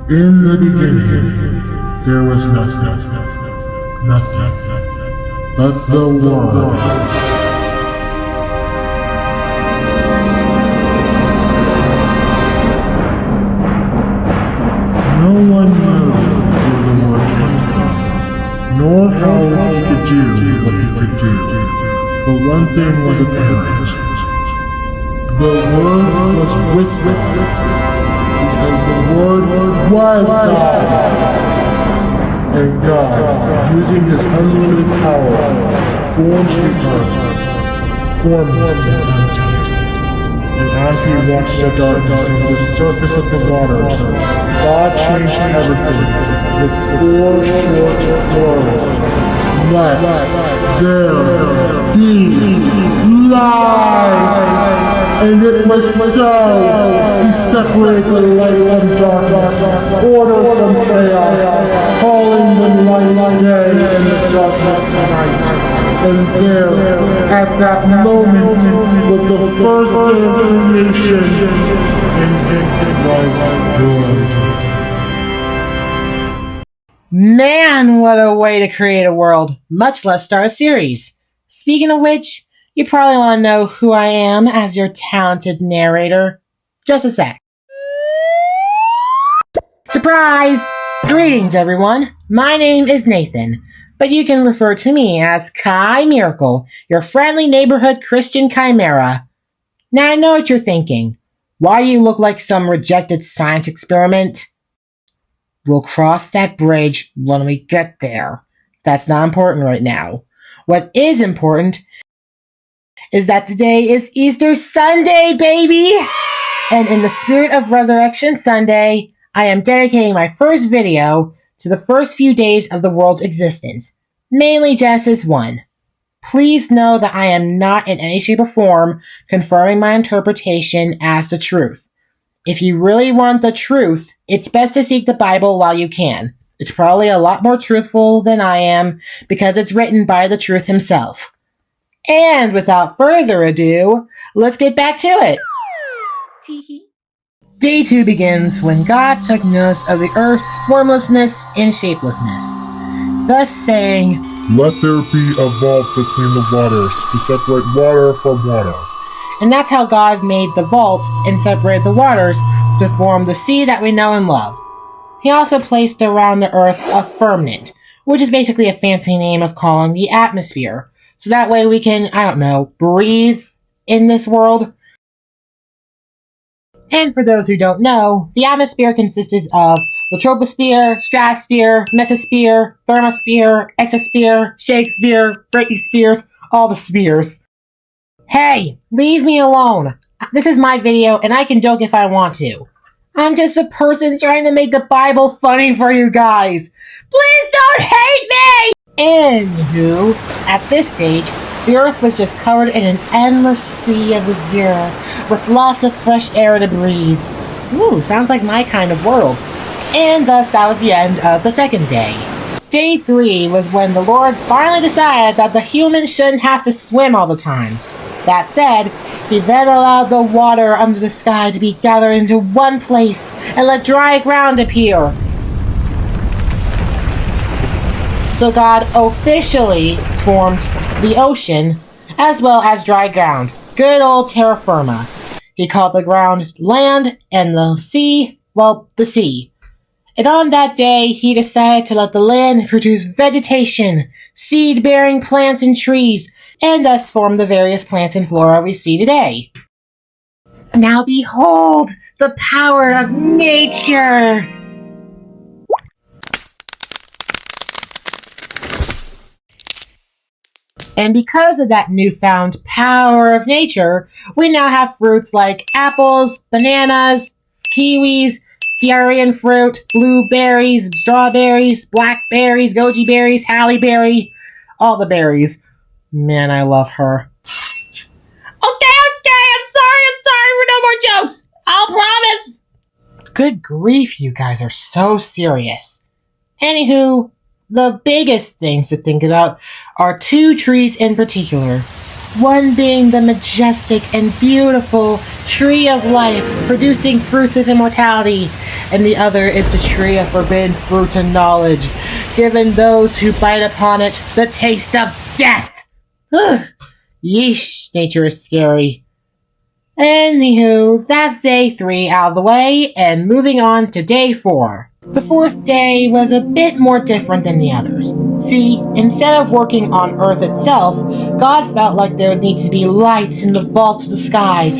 In the beginning, there was nothing, but the Word. No one knew where the Word came from, nor how he could do what he could do. But one thing was apparent. The Word was with God, because the Word was God. And God, using his unlimited power, formed the earth, formless and empty. And as he watched the darkness and the surface of the waters, God changed everything with 4 short words. Let there be light! And it was so. He separated the light from darkness, order from chaos, calling the light day and the darkness night. And there, at that moment, was the first creation, and it was good. Man, what a way to create a world, much less start a series. Speaking of which, you probably want to know who I am as your talented narrator. Just a sec. Surprise! Greetings, everyone. My name is Nathan, but you can refer to me as Chimiracle, your friendly neighborhood Christian Chimera. Now I know what you're thinking. Why do you look like some rejected science experiment? We'll cross that bridge when we get there. That's not important right now. What is important is that today is Easter Sunday, baby! And in the spirit of Resurrection Sunday, I am dedicating my first video to the first few days of the world's existence, mainly Genesis 1. Please know that I am not in any shape or form confirming my interpretation as the truth. If you really want the truth, it's best to seek the Bible while you can. It's probably a lot more truthful than I am because it's written by the truth himself. And without further ado, let's get back to it. Day 2 begins when God took notice of the earth's formlessness and shapelessness, thus saying, "Let there be a vault between the waters to separate water from water." And that's how God made the vault and separated the waters to form the sea that we know and love. He also placed around the earth a firmament, which is basically a fancy name of calling the atmosphere. So that way we can, breathe in this world. And for those who don't know, the atmosphere consists of the troposphere, stratosphere, mesosphere, thermosphere, exosphere, Shakespeare, Britney Spears, all the spheres. Hey, leave me alone. This is my video and I can joke if I want to. I'm just a person trying to make the Bible funny for you guys. Please don't hate me! Anywho, at this stage, the earth was just covered in an endless sea of azure, with lots of fresh air to breathe. Ooh, sounds like my kind of world. And thus that was the end of the second day. Day 3 was when the Lord finally decided that the humans shouldn't have to swim all the time. That said, he then allowed the water under the sky to be gathered into one place and let dry ground appear. So God officially formed the ocean as well as dry ground. Good old terra firma. He called the ground land and the sea, the sea. And on that day, he decided to let the land produce vegetation, seed-bearing plants and trees, and thus form the various plants and flora we see today. Now behold the power of nature! And because of that newfound power of nature, we now have fruits like apples, bananas, kiwis, durian fruit, blueberries, strawberries, blackberries, goji berries, halle berry, all the berries. Man, I love her. Okay, I'm sorry for no more jokes. I'll promise. Good grief, you guys are so serious. Anywho, the biggest things to think about are 2 trees in particular. One being the majestic and beautiful tree of life, producing fruits of immortality, and the other is the tree of forbidden fruit and knowledge, giving those who bite upon it the taste of death. Ugh. Yeesh, nature is scary. Anywho, that's day 3 out of the way, and moving on to day 4. The 4th day was a bit more different than the others. See, instead of working on Earth itself, God felt like there would need to be lights in the vault of the sky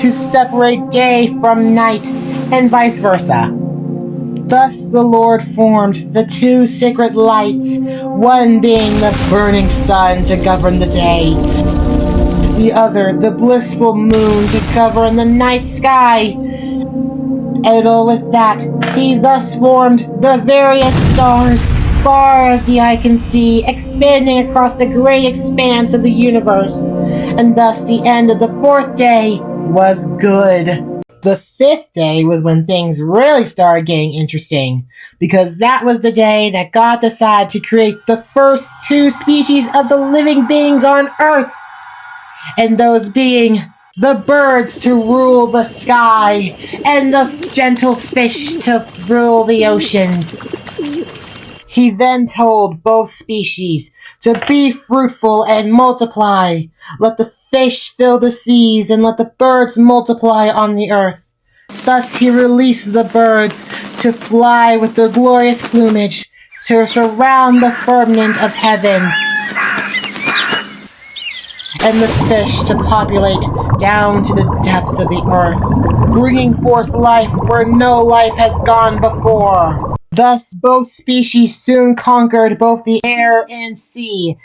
to separate day from night, and vice versa. Thus the Lord formed the 2 sacred lights, one being the burning sun to govern the day, the other the blissful moon to govern the night sky. And with that, he thus formed the various stars, far as the eye can see, expanding across the great expanse of the universe. And thus the end of the 4th day was good. The 5th day was when things really started getting interesting, because that was the day that God decided to create the first 2 species of the living beings on Earth, and those being the birds to rule the sky, and the gentle fish to rule the oceans. He then told both species to be fruitful and multiply. Let the fish fill the seas, and let the birds multiply on the earth. Thus he released the birds to fly with their glorious plumage to surround the firmament of heaven, and the fish to populate down to the depths of the earth, bringing forth life where no life has gone before. Thus both species soon conquered both the air and sea,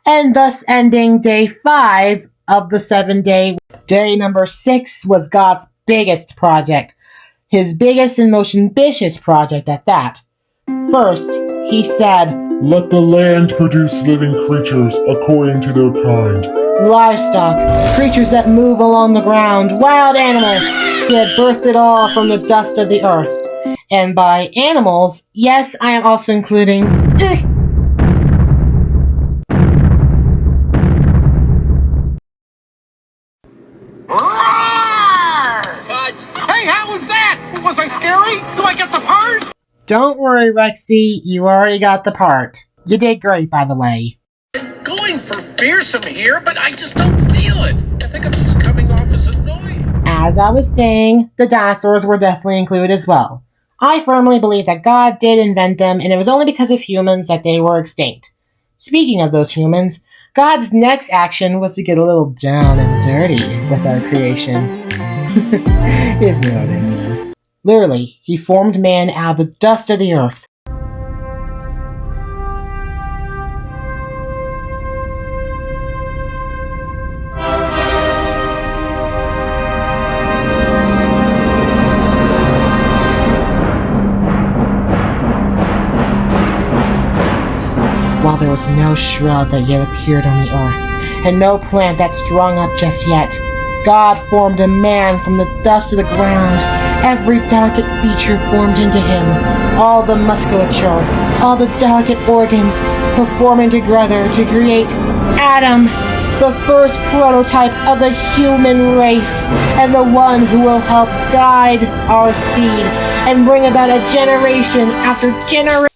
and thus ending day 5 of the 7-day. Day number 6 was God's biggest project, his biggest and most ambitious project at that. First, he said, "Let the land produce living creatures according to their kind." Livestock, creatures that move along the ground, wild animals. He had birthed it all from the dust of the earth. And by animals, yes, I am also including... Hey, how was that? Was I scary? Do I get the part? Don't worry, Rexy, you already got the part. You did great, by the way. Going for fearsome here, but I just don't feel it. I think I'm just coming off as annoying. As I was saying, the dinosaurs were definitely included as well. I firmly believe that God did invent them, and it was only because of humans that they were extinct. Speaking of those humans, God's next action was to get a little down and dirty with our creation. If you know what I mean. Literally, he formed man out of the dust of the earth. While there was no shrub that yet appeared on the earth, and no plant that sprung up just yet, God formed a man from the dust of the ground. Every delicate feature formed into him, all the musculature, all the delicate organs performing together to create Adam, the first prototype of the human race, and the one who will help guide our seed and bring about a generation after generation.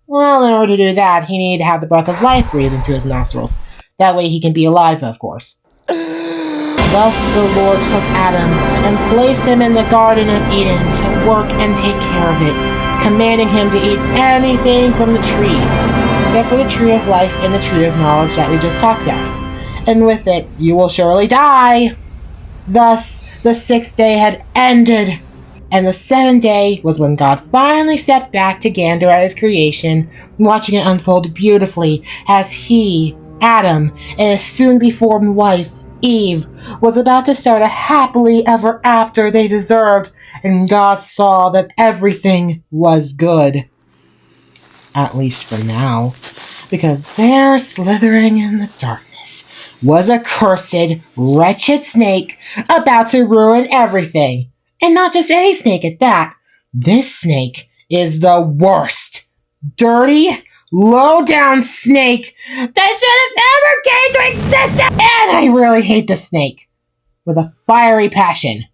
Well, in order to do that, he needed to have the breath of life breathed into his nostrils. That way he can be alive, of course. Thus the Lord took Adam and placed him in the Garden of Eden to work and take care of it, commanding him to eat anything from the trees, except for the tree of life and the tree of knowledge that we just talked about. And with it, you will surely die. Thus, the 6th day had ended, and the 7th day was when God finally stepped back to gander at his creation, watching it unfold beautifully as he, Adam, and his soon-to-be-formed wife, Eve, was about to start a happily ever after they deserved, and God saw that everything was good. At least for now, because there, slithering in the darkness, was a cursed, wretched snake about to ruin everything. And not just any snake at that. This snake is the worst, dirty, low-down snake that should have never came to existence! And I really hate the snake with a fiery passion.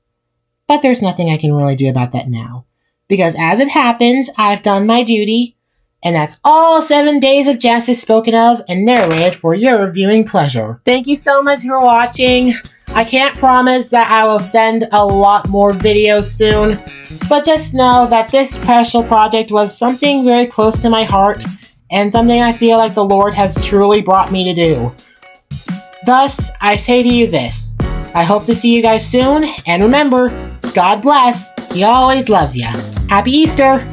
But there's nothing I can really do about that now. because as it happens, I've done my duty, and that's all 7 days of justice spoken of and narrated for your viewing pleasure. Thank you so much for watching. I can't promise that I will send a lot more videos soon, but just know that this special project was something very close to my heart and something I feel like the Lord has truly brought me to do. Thus, I say to you this. I hope to see you guys soon, and remember, God bless. He always loves you. Happy Easter!